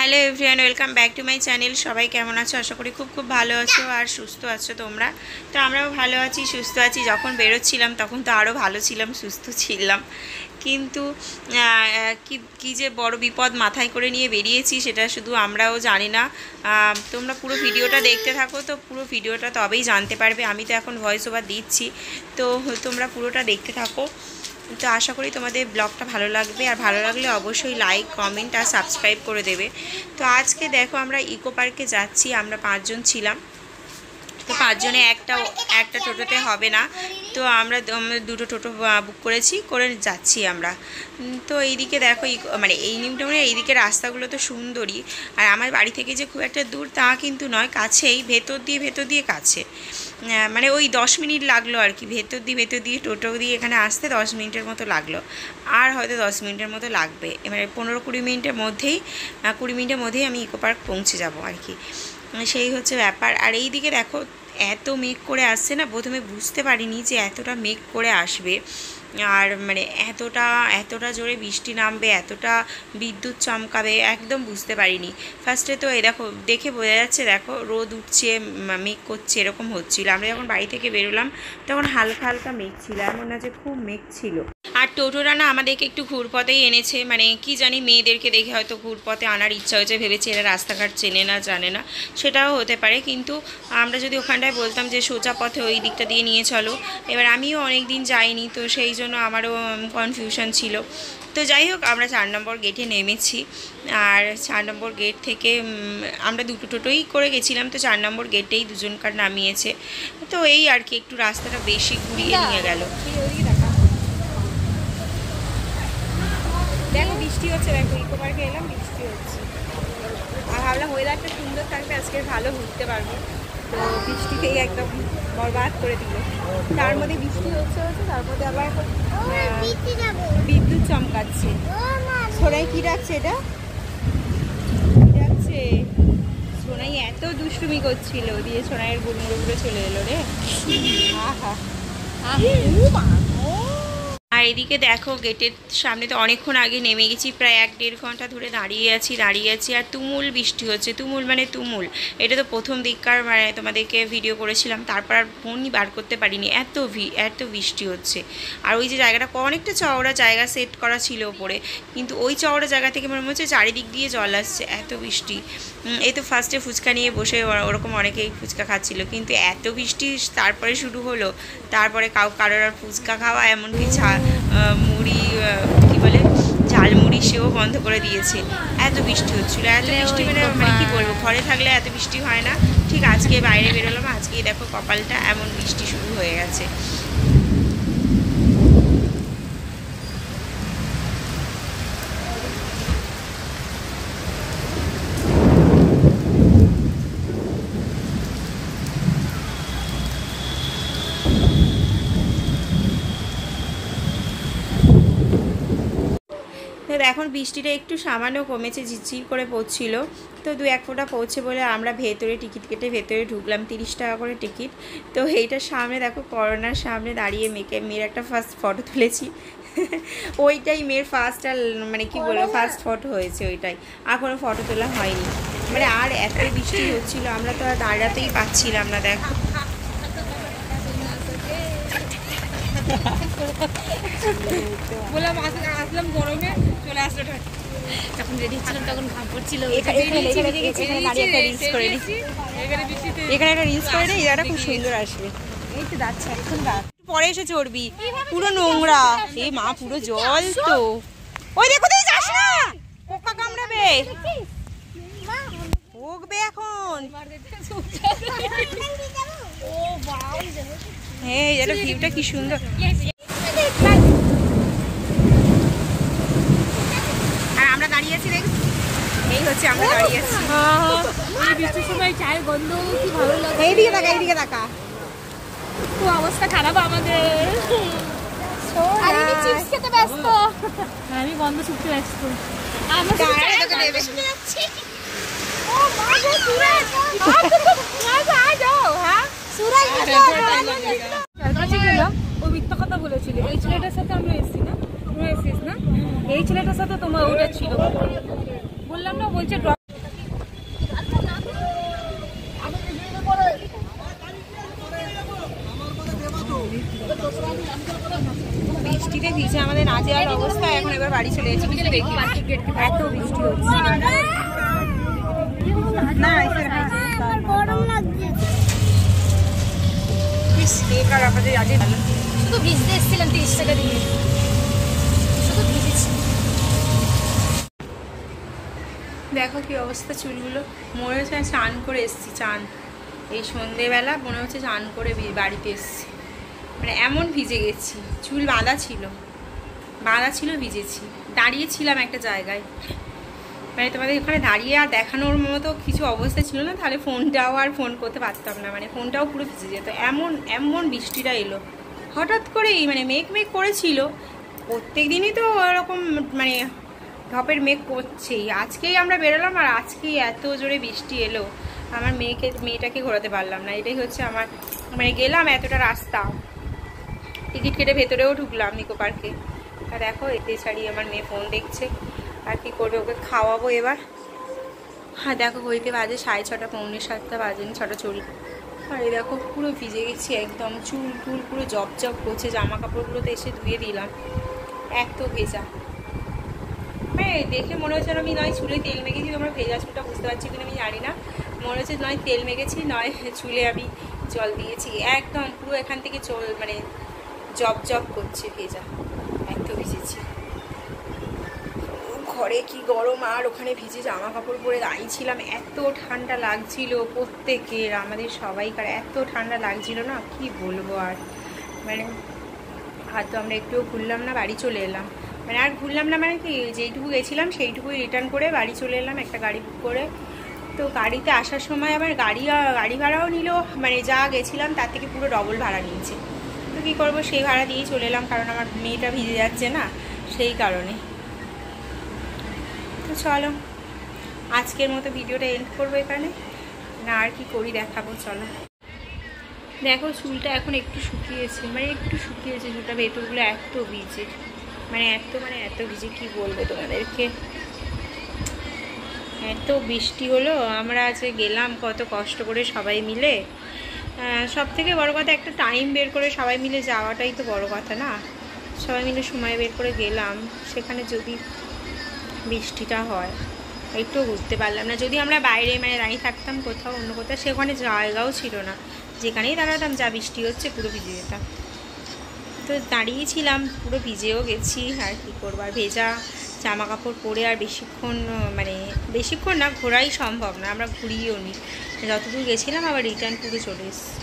Hello everyone, welcome back to my channel. সবাই কেমন আছো? আশা করি খুব খুব ভালো আছো আর সুস্থ আছো তোমরা। তো আমরাও ভালো আছি, সুস্থ আছি। যখন বেরোচ্ছিলাম তখন তো আরও ভালো ছিলাম, সুস্থ ছিলাম, কিন্তু কি যে বড় বিপদ মাথায় করে নিয়ে বেরিয়েছি সেটা শুধু আমরাও জানি না। তোমরা পুরো ভিডিওটা দেখতে থাকো, তো পুরো ভিডিওটা তবেই জানতে পারবে। আমি তো এখন ভয়েস ওভার দিচ্ছি, তো তোমরা পুরোটা দেখতে থাকো। তো আশা করি তোমাদের ব্লগটা ভালো লাগবে, আর ভালো লাগলে অবশ্যই লাইক, কমেন্ট আর সাবস্ক্রাইব করে দেবে। তো আজকে দেখো আমরা ইকো পার্কে যাচ্ছি, আমরা 5 জন ছিলাম। তো 5 জনে একটা টোটোতে হবে না, তো আমরা দুটো টোটো বুক করে যাচ্ছি আমরা। তো এইদিকে দেখো মানে এই নিমটা মানে এইদিকে রাস্তাগুলো তো সুন্দরই, আর আমার বাড়ি থেকে যে খুব একটা দূর তা কিন্তু নয়, কাছেই, ভেতর দিয়ে কাছে। মানে ওই 10 মিনিট লাগলো আর কি, ভেতর দিয়ে টোটো দিয়ে এখানে আসতে 10 মিনিটের মতো লাগলো, আর হয়তো 10 মিনিটের মতো লাগবে। এবারে 15-20 মিনিটের মধ্যেই আমি ইকো পার্ক পৌঁছে যাব আর কি, সেই হচ্ছে ব্যাপার। আর এই দিকে দেখো এত মেঘ করে আসছে না, প্রথমে বুঝতে পারিনি যে এতটা মেঘ করে আসবে, আর মানে এতটা জোরে বৃষ্টি নামবে, এতটা বিদ্যুৎ চমকাবে, একদম বুঝতে পারিনি ফার্স্টে। তো এই দেখো, দেখে বোঝা যাচ্ছে, দেখো রোদ উঠছে, মেঘ করছে, এরকম হচ্ছিল। আমরা যখন বাড়ি থেকে বেরোলাম তখন হালকা হালকা মেঘ ছিল, এমন না যে খুব মেঘ ছিল। আর টোটোরা না আমাদেরকে একটু ঘুরপথেই এনেছে, মানে কি জানি মেয়েদেরকে দেখে হয়তো ঘুরপথে আনার ইচ্ছা হয়েছে, ভেবেছে এরা রাস্তাঘাট চেনে না, জানে না, সেটাও হতে পারে। কিন্তু আমরা যদি ওখানটায় বলতাম যে সোজা পথে ওই দিকটা দিয়ে নিয়ে চলো, এবার আমিও অনেক দিন যাইনি, তো সেই জন্য আমারও কনফিউশন ছিল। তো যাই হোক, আমরা 4 নম্বর গেটে নেমেছি, আর 4 নম্বর গেট থেকে আমরা দুটো টোটোই করে গেছিলাম, তো 4 নম্বর গেটেই দুজনকার নামিয়েছে। তো এই আর কি, একটু রাস্তাটা বেশি ঘুরিয়ে নিয়ে গেল। দেখো বৃষ্টি হচ্ছে, দেখো ইকো পার্কে এলাম, বৃষ্টি হচ্ছে, আর ভাবলাম ওয়েদারটা সুন্দর থাকবে, আজকে ভালো ঘুরতে পারবো। তো বৃষ্টিতেই একদম বরবাদ করে দিল। তার মধ্যে বৃষ্টি হচ্ছে, তার মধ্যে আবার বিদ্যুৎ চমকাচ্ছে। সোনাই কি ডাকছে? এটা ডাকছে সোনাই, এত দুষ্টুমি করছিল, দিয়ে সোনাইয়ের গুড়মুড়ো চলে এলো রে। আহা আর এদিকে দেখো গেটের সামনে তো অনেকক্ষণ আগে নেমে গেছি, প্রায় 1-1.5 ঘন্টা ধরে দাঁড়িয়ে আছি, আর তুমুল বৃষ্টি হচ্ছে, তুমুল। এটা তো প্রথম দিককার মানে তোমাদেরকে ভিডিও করেছিলাম, তারপর আর ফোনই বার করতে পারিনি, এত বৃষ্টি হচ্ছে। আর ওই যে জায়গাটা অনেকটা চওড়া জায়গা সেট করা ছিল ওপরে, কিন্তু ওই চওড়া জায়গা থেকে মনে হচ্ছে চারিদিক দিয়ে জল আসছে, এত বৃষ্টি। এই তো ফার্স্টে ফুচকা নিয়ে বসে ওরকম অনেকেই ফুচকা খাচ্ছিল, কিন্তু এত বৃষ্টি তারপরে শুরু হলো, তারপরে কারোর আর ফুচকা খাওয়া, এমনকি মুড়ি কী বলে ঝালমুড়ি, সেও বন্ধ করে দিয়েছে, এত বৃষ্টি হচ্ছিলো। এত বৃষ্টি মানে কী বলবো, ঘরে থাকলে এত বৃষ্টি হয় না, ঠিক আজকে বাইরে বেরোলাম, আজকেই দেখো কপালটা এমন বৃষ্টি শুরু হয়ে গেছে। এখন বৃষ্টিটা একটু সামান্য কমেছে, ঝিরঝির করে পড়ছিল, তো 2-1 ফোঁটা পড়ছে বলে আমরা ভেতরে টিকিট কেটে ভেতরে ঢুকলাম, 30 টাকা করে টিকিট। তো এইটার সামনে দেখো, করোনার সামনে দাঁড়িয়ে মেয়ের একটা ফার্স্ট ফটো তুলেছি ওইটাই মেয়ের ফার্স্ট, আর মানে কি বলবো, ফার্স্ট ফটো হয়েছে ওইটাই, আর কোনো ফটো তোলা হয়নি। মানে আর এত বৃষ্টি হচ্ছিল, আমরা তো আর দাঁড়াতেই পাচ্ছিলাম না। দেখো বললাম আসলাম গরমে, চলে আসলো যখন রেডি হচ্ছিলাম তখন ঘাম পড়ছিল। এখানে একটা রিলস করে দিই, এটা খুব সুন্দর আসবে। এই তো যাচ্ছে, এখন পরে এসে চড়বি, পুরো নোংরা, এই মা পুরো জল তো। ওই দেখো, তুই যাস না, পোকা কামড়াবে, ভোগবে এখন। হ্যাঁ, এটা ভিউটা কি সুন্দর। আর আমরা দাঁড়িয়ে আছি, দেখ, এই হচ্ছে আমরা দাঁড়িয়ে আছি। বৃষ্টির সময় চায়ের গন্ধ কি ভালো লাগে। এইদিকে তাকা, খুব অবস্থা খারাপ আমাদের। আমি চিপস খেতে ব্যস্ত, আমি গন্ধ শুকতে ব্যস্ত। আমার যাচ্ছে। ও মা গো, সুরাজ আ যাও। হ্যাঁ, সুরাজ কাছে গেলাম, ও মিথ্যা কথা বলেছিল। এই ছেলেটার সাথে আমরা এসেছি না, তোমরা এসেছিস না, এই ছেলেটার সাথে তোমার ওটা ছিল, বললাম না, বলছে দেখি এত বৃষ্টি হচ্ছে না, বেকার আমাদের আগে ভালো। শুধু ভিজতে এসেছিলাম 30 টাকা দিয়ে, শুধু ভিজেছি। দেখো কি অবস্থা চুলগুলো, মনে হচ্ছে চান করে এসছি, চান এই সন্ধেবেলা মনে হচ্ছে চান করে বাড়িতে এসছি, মানে এমন ভিজে গেছি। চুল বাঁধা ছিল ভিজেছি, দাঁড়িয়েছিলাম একটা জায়গায়, মানে তোমাদের ওখানে দাঁড়িয়ে আর দেখানোর মতো কিছু অবস্থা ছিল না, তাহলে ফোনটাও আর ফোন করতে পারতাম না, মানে ফোনটাও পুরো ভিজে যেত। এমন বৃষ্টিটা এলো হঠাৎ করেই, মানে মেঘ করেছিল, প্রত্যেক দিনই তো ওরকম মানে ঢপের মেঘ করছেই। আজকেই আমরা বেরোলাম আর আজকেই এত জোরে বৃষ্টি এলো, আমার মেয়েটাকে ঘোরাতে পারলাম না। এটাই হচ্ছে আমার, মানে গেলাম এতটা রাস্তা, টিকিট কেটে ভেতরেও ঢুকলাম নিকো পার্কে, আর দেখো এতে ছাড়িয়ে আমার মেয়ে ফোন দেখছে। আর কি করবে, ওকে খাওয়াবো এবার। হ্যাঁ দেখো হইতে বাজে 6:30, 6:45 বাজেনি, 6টা 40। আর এই দেখো পুরো ভিজে গেছি একদম, চুল পুরো জব করছে, জামা কাপড়গুলো তো এসে ধুয়ে দিলাম, এত ভেজা। হ্যাঁ দেখে মনে হচ্ছে আমি নয় চুলে তেল মেখেছি, তোমরা ভেজা চুলটা বুঝতে পারছি কিনা আমি জানি না, মনে হচ্ছে নয় তেল মেখেছি নয় চুলে আমি জল দিয়েছি, একদম পুরো এখান থেকে মানে জব করছে ভেজা, এত ভিজেছি। ঘরে কি গরম, আর ওখানে ভিজে জামা কাপড় পরে দাঁড়িয়েছিলাম, এত ঠান্ডা লাগছিল প্রত্যেকের, আমাদের সবাইকার এত ঠান্ডা লাগছিল না কি বলবো। আর মানে আর তো আমরা একটুও ঘুরলাম না, বাড়ি চলে এলাম, মানে আর ঘুরলাম না, মানে কি যেইটুকু গেছিলাম সেইটুকুই রিটার্ন করে বাড়ি চলে এলাম একটা গাড়ি বুক করে। তো গাড়িতে আসার সময় আবার গাড়ি ভাড়াও নিল, মানে যা গেছিলাম তার থেকে পুরো ডবল ভাড়া নিয়েছে। তো কী করবো, সেই ভাড়া দিয়েই চলে এলাম, কারণ আমার মেয়েটা ভিজে যাচ্ছে না, সেই কারণে। তো চলো আজকের মতো ভিডিওটা এন্ড করবো এখানে, না আর কি করি দেখাবো, চলো। দেখো চুলটা এখন একটু শুকিয়েছে, চুলটা ভেতরগুলো এত ভিজে, মানে এত ভিজে কি বলবো তোমাদেরকে, এত বৃষ্টি হলো। আমরা আজকে গেলাম কত কষ্ট করে সবাই মিলে, সব থেকে বড় কথা একটা টাইম বের করে সবাই মিলে যাওয়াটাই তো বড় কথা না, সবাই মিলে সময় বের করে গেলাম, সেখানে যদি বৃষ্টিটা হয় একটু ঘুরতে পারলাম না। যদি আমরা বাইরে মানে দাঁড়িয়ে থাকতাম কোথাও অন্য কোথাও, সেখানে জায়গাও ছিল না, যেখানেই দাঁড়াতাম যা বৃষ্টি হচ্ছে পুরো ভিজে যেতাম। তো দাঁড়িয়েছিলাম, পুরো ভিজেও গেছি, আর কী করবো, আর ভেজা জামা কাপড় পরে আর বেশিক্ষণ না ঘোরাই সম্ভব না, আমরা ঘুরিয়েও নি, যতদূর গেছিলাম আবার রিটার্ন পুরো চলে এসেছি।